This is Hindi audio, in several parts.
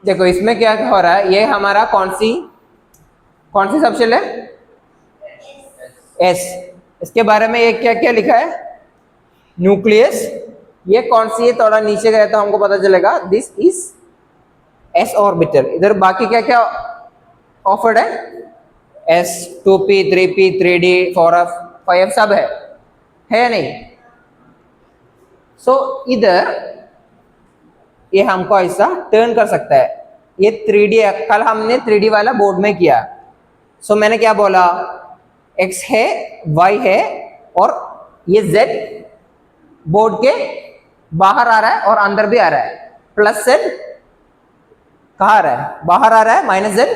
देखो इसमें क्या हो रहा है, ये हमारा कौन सी सबशेल है, एस। इसके बारे में ये क्या क्या लिखा है, न्यूक्लियस। ये कौन सी है, थोड़ा नीचे गए तो हमको पता चलेगा, दिस इज एस ऑर्बिटल। इधर बाकी क्या क्या ऑफर्ड है, S, 2p, 3p, 3d, 4f, 5f सब है या नहीं। सो इधर ये हमको ऐसा टर्न कर सकता है। ये 3D है, कल हमने 3D वाला बोर्ड में किया। सो मैंने क्या बोला, x है, y है, और ये z बोर्ड के बाहर आ रहा है और अंदर भी आ रहा है। प्लस z कहाँ आ रहा है, बाहर आ रहा है, माइनस z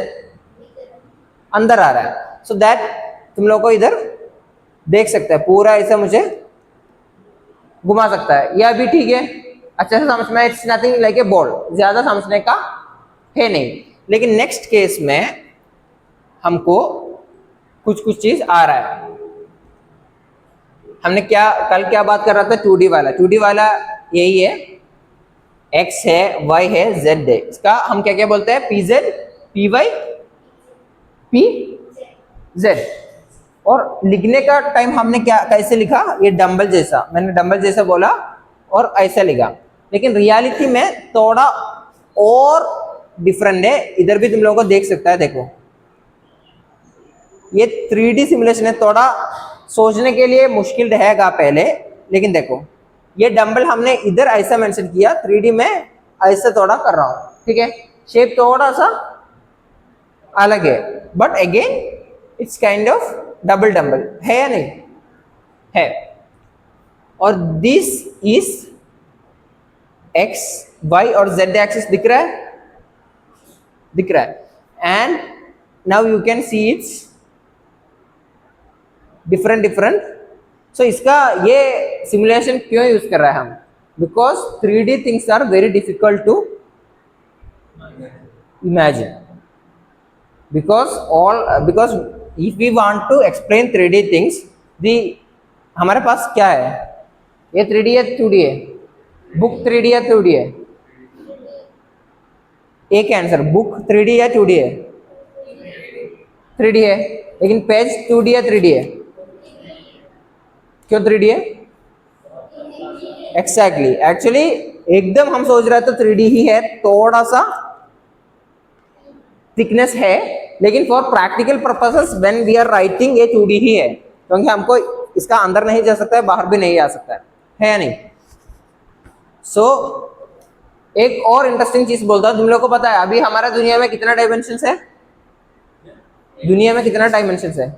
अंदर आ रहा है। सो दैट तुम लोग को इधर देख सकता है, पूरा ऐसा मुझे घुमा सकता है। यह भी ठीक है, अच्छे से समझ में, it's nothing like a ball, ज्यादा समझने का है नहीं। लेकिन नेक्स्ट केस में हमको कुछ कुछ चीज आ रहा है। हमने क्या कल क्या बात कर रहा था, 2D वाला। 2D वाला यही है, x है, y है, z है। इसका हम क्या क्या बोलते हैं, pz, py, pz। और लिखने का टाइम हमने क्या कैसे लिखा, ये डंबल जैसा, मैंने डंबल जैसा बोला और ऐसा लिखा। लेकिन रियलिटी में थोड़ा और डिफरेंट है। इधर भी तुम लोगों को देख सकता है, देखो ये 3D सिमुलेशन है, थोड़ा सोचने के लिए मुश्किल रहेगा पहले। लेकिन देखो ये डंबल हमने इधर ऐसा मेंशन किया, 3D में ऐसा थोड़ा कर रहा हूं, ठीक है। शेप थोड़ा सा अलग है, but again it's kind of double dumbbell, है या नहीं है। और दिस इज एक्स, वाई और जेड एक्सिस दिख रहा है, दिख रहा है। And now you can see it's different different. So इसका ये सिमुलेशन क्यों यूज कर रहा है हम, because 3D things are very difficult to imagine. because if we want to explain 3D things, हमारे पास क्या है, ये 3D है 2D है, बुक 3D है 2D है, एक आंसर, बुक 3D है 2D है, 3D है। लेकिन पेज 2D है 3D है, क्यों 3D है, एक्जैक्टली एक्चुअली एकदम हम सोच रहे थे 3D ही है, थोड़ा सा थिकनेस है। लेकिन for practical purposes when we are writing ये 2D ही है, क्योंकि हमको इसका अंदर नहीं जा सकता है, बाहर भी नहीं आ सकता है या नहीं। सो एक और इंटरेस्टिंग चीज बोलता हूं, तुम लोग को पता है अभी हमारा दुनिया में कितना डायमेंशंस है, दुनिया में कितना डायमेंशंस है,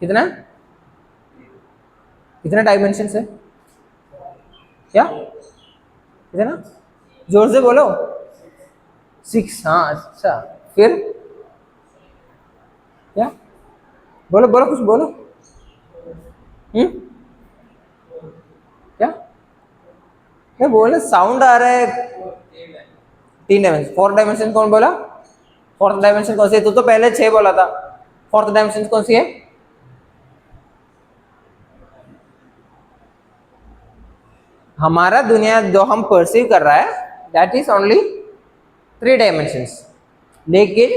कितना कितना डायमेंशंस है, क्या कितना, जोर से बोलो, 6। हाँ अच्छा, फिर क्या, बोलो बोलो कुछ बोलो। क्या क्या बोले, साउंड आ रहा है। 3 डायमेंशन, 4 डायमेंशन कौन बोला, 4th डायमेंशन कौन सी है, तो पहले 6 बोला था। 4th डायमेंशन कौन सी है, हमारा दुनिया जो हम परसीव कर रहा है दैट इज ओनली 3 डायमेंशंस। लेकिन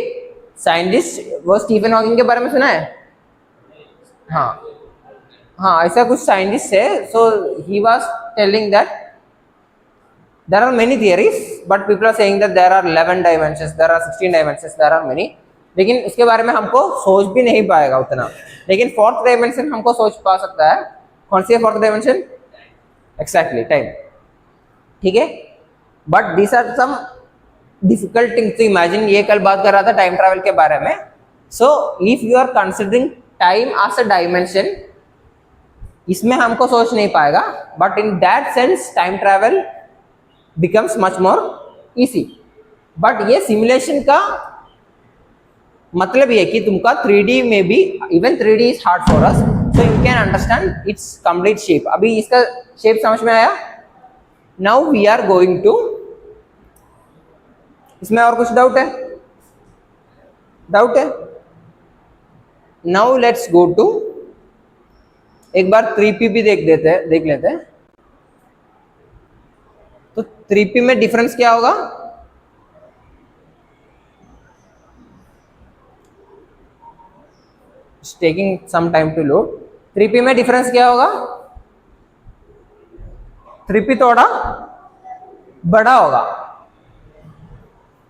साइंटिस्ट, वो स्टीफन हॉकिंग के बारे में सुना है, हाँ हाँ ऐसा कुछ साइंटिस्ट है। So he was telling that there are many theories but people are saying that there are 11 dimensions, there are 16 dimensions, there are many। लेकिन इसके बारे में हमको सोच भी नहीं पाएगा उतना। लेकिन 4th डायमेंशन हमको सोच पा सकता है, कौन सी है 4th डायमेंशन, एक्जैक्टली टाइम, ठीक है। But these are some difficult things to imagine. ये कल बात कर रहा था टाइम ट्रैवल के बारे में। So if you are considering time as a dimension, इसमें हमको सोच नहीं पाएगा, but in that sense time travel becomes much more easy। But ये सिमुलेशन का मतलब ये कि तुमका 3D में भी, even 3D is hard for us, so you can understand its complete shape। अभी इसका शेप समझ में आया। now we are going to, इसमें और कुछ डाउट है, डाउट है। now let's go to, एक बार 3P भी देख लेते हैं। तो 3p में डिफरेंस क्या होगा? Taking some time to load. 3p में डिफरेंस क्या होगा? 3p थोड़ा बड़ा होगा।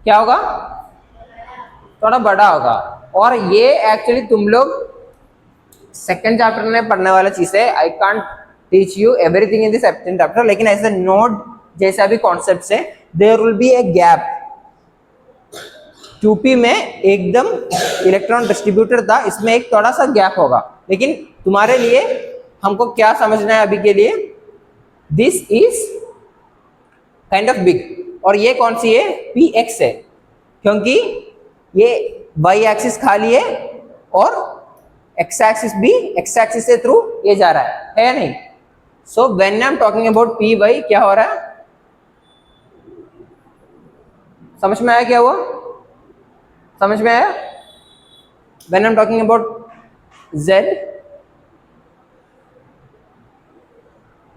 क्या होगा? थोड़ा बड़ा होगा। और ये एक्चुअली तुम लोग सेकंड चैप्टर में पढ़ने वाला चीज है। I can't teach you everything in this second chapter, लेकिन ऐसे नोड जैसा भी कॉन्सेप्ट है, there will be a gap. 2p में एकदम इलेक्ट्रॉन डिस्ट्रीब्यूटर था, इसमें एक थोड़ा सा गैप होगा। लेकिन तुम्हारे लिए हमको क्या समझना है अभी के लिए, this is kind of big. और ये कौन सी है? px है, क्योंकि ये y एक्सिस खाली है और x एक्सिस भी x एक्सिस से थ्रू ये जा रहा है या नहीं? So when I am talking about P Y, क्या हो रहा है? समझ में आया क्या हुआ? समझ में आया? When I am talking about z,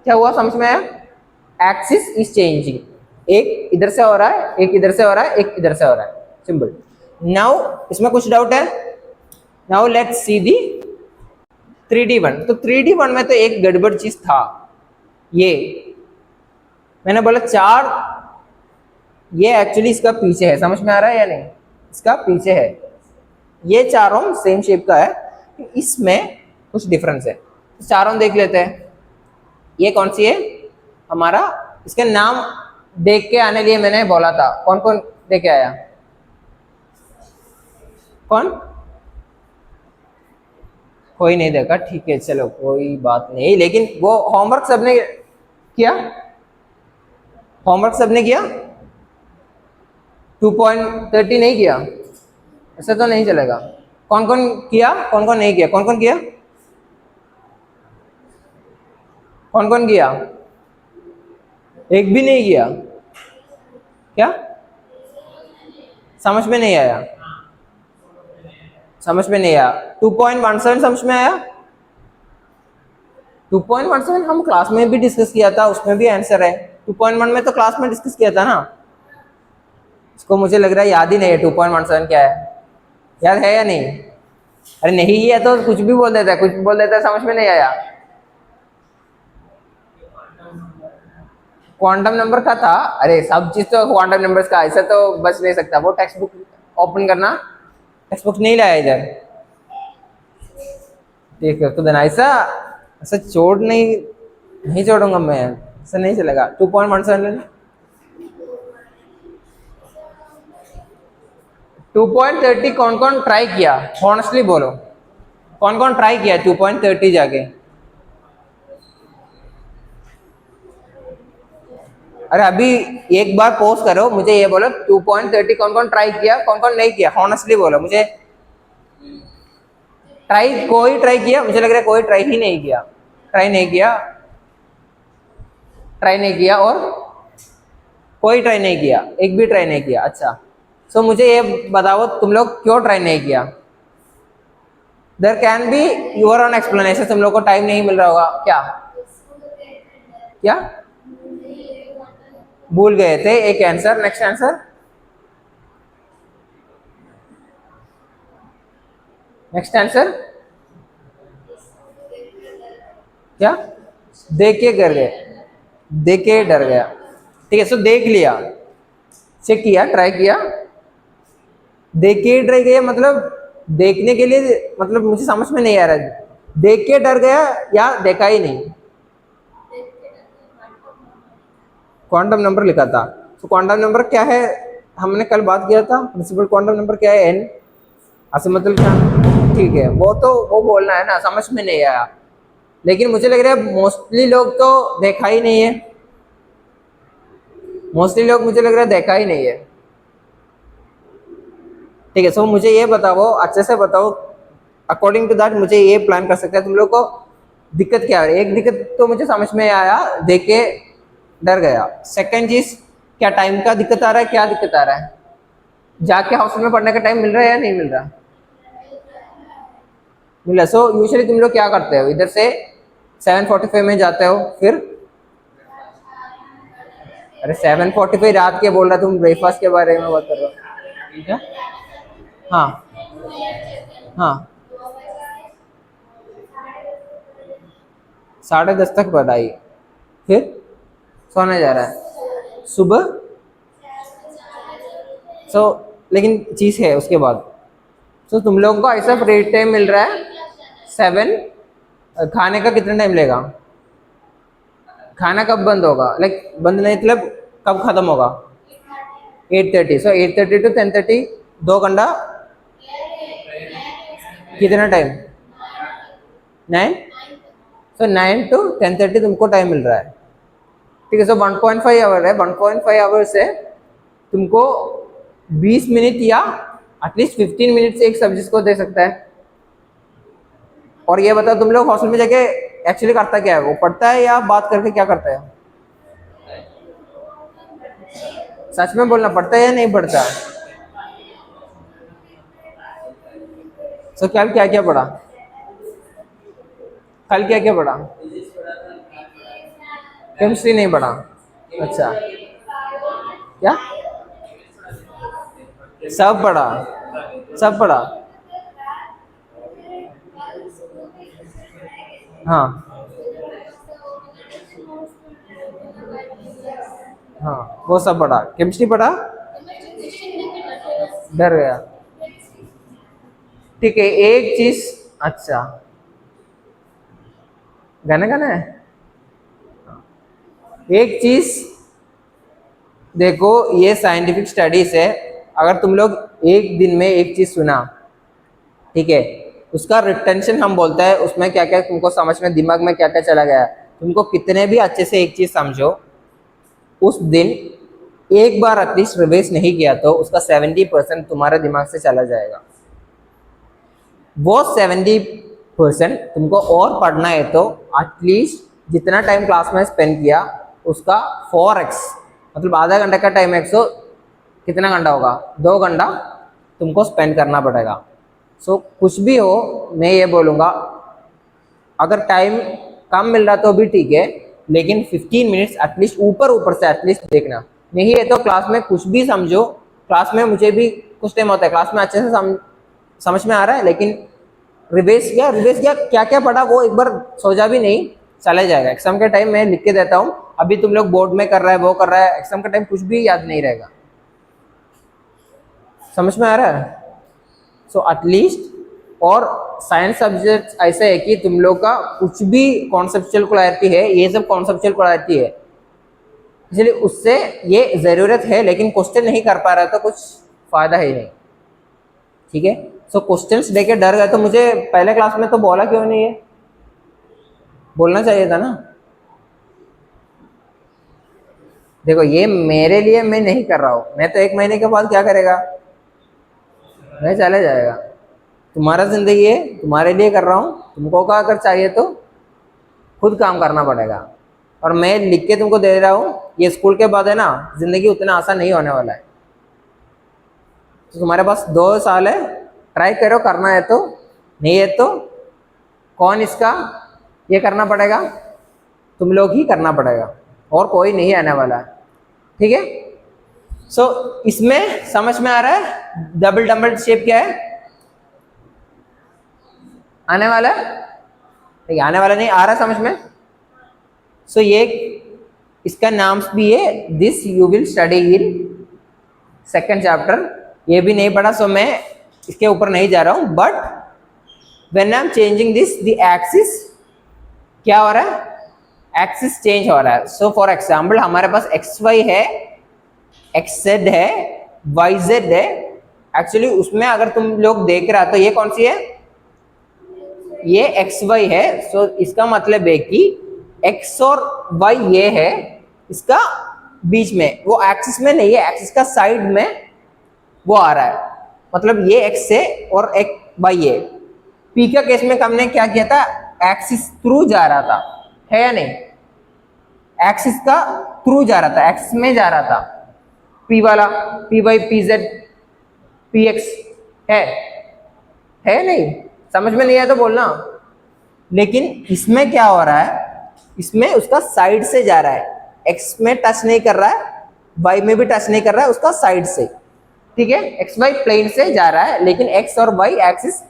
क्या हुआ? समझ में आया? एक्सिस इज चेंजिंग, एक इधर से हो रहा है, एक इधर से हो रहा है, एक इधर से हो रहा है। सिंपल। नाउ इसमें कुछ डाउट है? Now let's see the 3D1। तो 3D1 में तो एक गड़बड़ चीज था, ये मैंने बोला 4, ये एक्चुअली इसका पीछे है। समझ में आ रहा है या नहीं? इसका पीछे है। ये चारों सेम शेप का है, इसमें कुछ डिफरेंस है। तो चारों देख लेते हैं। ये कौन सी है हमारा? इसके नाम देख के आने लिए मैंने बोला था। कौन कौन देख के आया? कौन? कोई नहीं देखा, ठीक है चलो कोई बात नहीं। लेकिन वो होमवर्क सबने किया? होमवर्क सबने किया? 2.30 नहीं किया? ऐसा तो नहीं चलेगा। कौन कौन किया, कौन कौन नहीं किया? कौन कौन किया? कौन कौन किया? एक भी नहीं किया? क्या समझ में नहीं आया? समझ में नहीं आया। 2.17 समझ में आया? 2.17 हम क्लास में भी डिस्कस किया था, उसमें भी आंसर है। 2.1 में तो क्लास में डिस्कस किया था ना। इसको मुझे लग रहा है याद ही नहीं है 2.17 क्या है। याद है या नहीं? अरे नहीं है तो कुछ भी बोल देता है, कुछ भी बोल देता है, समझ में नहीं आया। क्वांटम नंबर का था। अरे सब चीज तो क्वांटम नंबर्स का, ऐसा तो बच नहीं सकता। वो टेक्स्ट बुक ओपन करना, टेक्स्ट बुक नहीं लाया इधर, ठीक है? तो देना ऐसा ऐसा छोड़ नहीं छोड़ूंगा मैं, ऐसा नहीं चलेगा। 2.17 2.30 कौन कौन ट्राई किया? हॉनेस्टली बोलो, कौन कौन ट्राई किया 2.30 जाके? अरे अभी एक बार पोस्ट करो, मुझे ये बोलो 2.30 कौन कौन ट्राई किया, कौन कौन नहीं किया? हॉनेस्टली बोलो मुझे। कोई ट्राई किया? मुझे लग रहा है कोई ट्राई ही नहीं किया। ट्राई नहीं किया, ट्राई नहीं किया, और कोई ट्राई नहीं किया, एक भी ट्राई नहीं किया। अच्छा, सो मुझे ये बताओ तुम लोग क्यों ट्राई नहीं किया? There can be your own explanation. तुम लोग को टाइम नहीं मिल रहा होगा क्या? क्या भूल गए थे? एक answer, next answer, next answer क्या? देख के कर गए, देख के डर गया। ठीक है, सो देख लिया, चेक किया, ट्राई किया, देख के ट्राई किया, मतलब देखने के लिए, मतलब मुझे समझ में नहीं आ रहा है। देख के डर गया या देखा ही नहीं? क्वांटम नंबर लिखा था। तो क्वांटम नंबर क्या है? हमने कल बात किया था, प्रिंसिपल क्वांटम नंबर क्या है? एन। मतलब क्या? ठीक है, वो तो वो बोलना है ना, समझ में नहीं आया। लेकिन मुझे लग रहा है मोस्टली लोग तो देखा ही नहीं है। मोस्टली लोग मुझे लग रहा है देखा ही नहीं है। ठीक है, सो मुझे ये बताओ, अच्छे से बताओ, अकॉर्डिंग टू दैट मुझे ये प्लान कर सकते हैं तुम लोग को दिक्कत क्या है। एक दिक्कत तो मुझे समझ में आया, देख के डर गया। सेकंड चीज, क्या टाइम का दिक्कत आ रहा है? क्या दिक्कत आ रहा है? जाके हॉस्टल में पढ़ने का टाइम मिल रहा है या नहीं मिल रहा? मिल रहा। सो यूजुअली तुम लोग क्या करते हो? इधर से 7:45 में जाते हो, फिर अरे 7:45 रात के बोल रहा, तुम ब्रेकफास्ट के बारे में बात कर रहे हो, ठीक है। हाँ हाँ, 10:30 तक पढ़ाई, फिर सोने जा रहा है सुबह। सो लेकिन चीज़ है उसके बाद, सो तुम लोगों को ऐसा फ्री टाइम मिल रहा है 7। खाने का कितना टाइम लेगा? खाना कब बंद होगा? लाइक बंद नहीं मतलब कब खत्म होगा? 8:30। सो 8:30 to 10:30 2 घंटा। कितना टाइम? 9। सो 9 to 10:30 तुमको टाइम मिल रहा है, ठीक है। सो 1.5 आवर है, 1.5 आवर से तुमको 20 मिनट या एटलीस्ट 15 मिनट से एक सब्जेक्ट को दे सकता है। और ये बताओ तुम लोग हॉस्टल में जाके एक्चुअली करता क्या है? वो पढ़ता है या बात करके क्या करता है? सच में बोलना, पढ़ता है या नहीं पढ़ता? सो कल क्या क्या पढ़ा? कल क्या क्या पढ़ा? केमिस्ट्री नहीं पढ़ा? अच्छा, क्या? सब पढ़ा, सब पढ़ा। हाँ हाँ, वो सब पढ़ा। केमिस्ट्री पढ़ा? डर गया, ठीक है। एक चीज, अच्छा गाना गाना है। एक चीज देखो, ये साइंटिफिक स्टडीज है। अगर तुम लोग एक दिन में एक चीज सुना, ठीक है, उसका रिटेंशन हम बोलते हैं। उसमें क्या क्या तुमको समझ में, दिमाग में क्या क्या चला गया, तुमको कितने भी अच्छे से एक चीज समझो, उस दिन एक बार एटलीस्ट रिवाइज नहीं किया तो उसका 70% तुम्हारे दिमाग से चला जाएगा। वो 70% तुमको और पढ़ना है तो एटलीस्ट जितना टाइम क्लास में स्पेंड किया उसका 4x, मतलब आधा घंटे का टाइम 100, कितना घंटा होगा? 2 घंटा तुमको स्पेंड करना पड़ेगा। सो कुछ भी हो, मैं ये बोलूँगा, अगर टाइम कम मिल रहा तो भी ठीक है, लेकिन 15 मिनट्स एटलीस्ट ऊपर ऊपर से एटलीस्ट देखना। नहीं है तो क्लास में कुछ भी समझो। क्लास में मुझे भी कुछ टाइम होता है क्लास में अच्छे से समझ में आ रहा है, लेकिन रिवाइज किया क्या क्या पढ़ा वो एक बार सोचा भी नहीं, चला जाएगा। एग्जाम के टाइम मैं लिख के देता हूँ, अभी तुम लोग बोर्ड में कर रहा है वो कर रहा है, एग्जाम के टाइम कुछ भी याद नहीं रहेगा। समझ में आ रहा है? सो एटलीस्ट, और साइंस सब्जेक्ट ऐसा है कि तुम लोग का कुछ भी कॉन्सेप्चुअल क्लैरिटी है, ये सब कॉन्सेप्चुअल क्लैरिटी है, इसलिए उससे ये ज़रूरत है। लेकिन क्वेश्चन नहीं कर पा रहा तो कुछ फ़ायदा है नहीं, ठीक है। सो क्वेश्चंस देके डर गए तो मुझे पहले क्लास में तो बोला क्यों नहीं है? बोलना चाहिए था ना। देखो ये मेरे लिए मैं नहीं कर रहा हूँ, मैं तो 1 महीने के बाद क्या करेगा, मैं चले जाएगा। तुम्हारा जिंदगी है, तुम्हारे लिए कर रहा हूँ, तुमको का अगर चाहिए तो खुद काम करना पड़ेगा। और मैं लिख के तुमको दे रहा हूँ, ये स्कूल के बाद है ना, जिंदगी उतना आसान नहीं होने वाला है। तो तुम्हारे पास 2 साल है, ट्राई करो, करना है तो। नहीं है तो कौन इसका ये करना पड़ेगा? तुम लोग ही करना पड़ेगा, और कोई नहीं आने वाला है, ठीक है। सो इसमें समझ में आ रहा है डबल डबल शेप क्या है? आने वाला है, ठीक है, आने वाला नहीं आ रहा समझ में। सो ये इसका नाम भी है, this you will study in second chapter. ये भी नहीं पढ़ा, सो मैं इसके ऊपर नहीं जा रहा हूं। But when I am changing this, the axis क्या हो रहा है? एक्सिस चेंज हो रहा है। सो फॉर एग्जाम्पल हमारे पास एक्स वाई है, एक्स जेड है, वाई जेड है। एक्चुअली उसमें अगर तुम लोग देख रहा तो ये कौन सी है? ये एक्स वाई है। सो इसका मतलब है कि एक्स और वाई ये है, इसका बीच में, वो एक्सिस में नहीं है, एक्सिस का साइड में वो आ रहा है। मतलब ये एक्स है और एक वाई है। पी का केस में हमने क्या किया था? एक्सिस थ्रू जा रहा था, है या नहीं? एक्सिस का थ्रू जा रहा था, एक्सिस में जा रहा था। पी वाला P Y P Z P X है नहीं? समझ में नहीं आया तो बोलना। लेकिन इसमें क्या हो रहा है? इसमें उसका साइड से जा रहा है, एक्स में टच नहीं कर रहा है, वाई में भी टच नहीं कर रहा है, उसका साइड से, ठीक है, एक्स वाई प्लेन से जा रहा है, लेकिन एक्स और वाई एक्सिस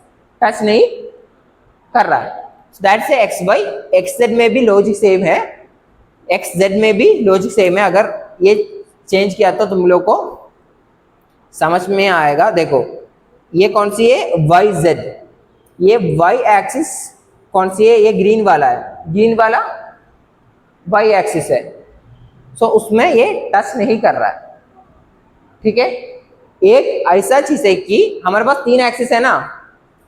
टच नहीं कर रहा है। दैट से एक्स वाई एक्स जेड में भी लॉजिक सेम है, एक्स जेड में भी लॉजिक सेम है। अगर ये चेंज किया तो तुम लोग को समझ में आएगा। देखो ये कौन सी है, वाई जेड, ये वाई एक्सिस कौन सी है, ये ग्रीन वाला है, ग्रीन वाला वाई एक्सिस है, सो उसमें ये टच नहीं कर रहा है, ठीक है। एक ऐसा चीज है कि हमारे पास 3 एक्सिस है ना,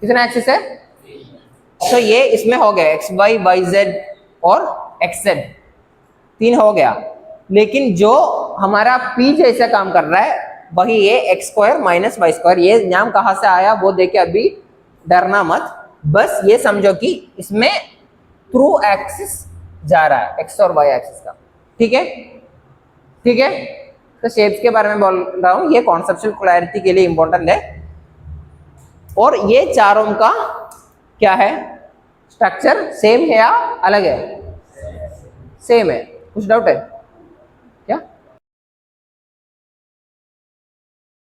कितना एक्सिस है, तो ये इसमें हो गया एक्स वाई वाई जेड और एक्स जेड, 3 हो गया। लेकिन जो हमारा पी जैसा काम कर रहा है वही ये X square minus Y square, ये नाम कहाँ से आया वो देखे, अभी डरना मत, बस ये समझो कि इसमें थ्रू एक्सिस जा रहा है, एक्स और वाई एक्सिस का, ठीक है, ठीक है। तो शेप्स के बारे में बोल रहा हूँ, ये कॉन्सेप्चुअल क्लैरिटी के लिए इंपॉर्टेंट है। और ये चारों का क्या है, स्ट्रक्चर सेम है या अलग है, सेम है, कुछ डाउट है?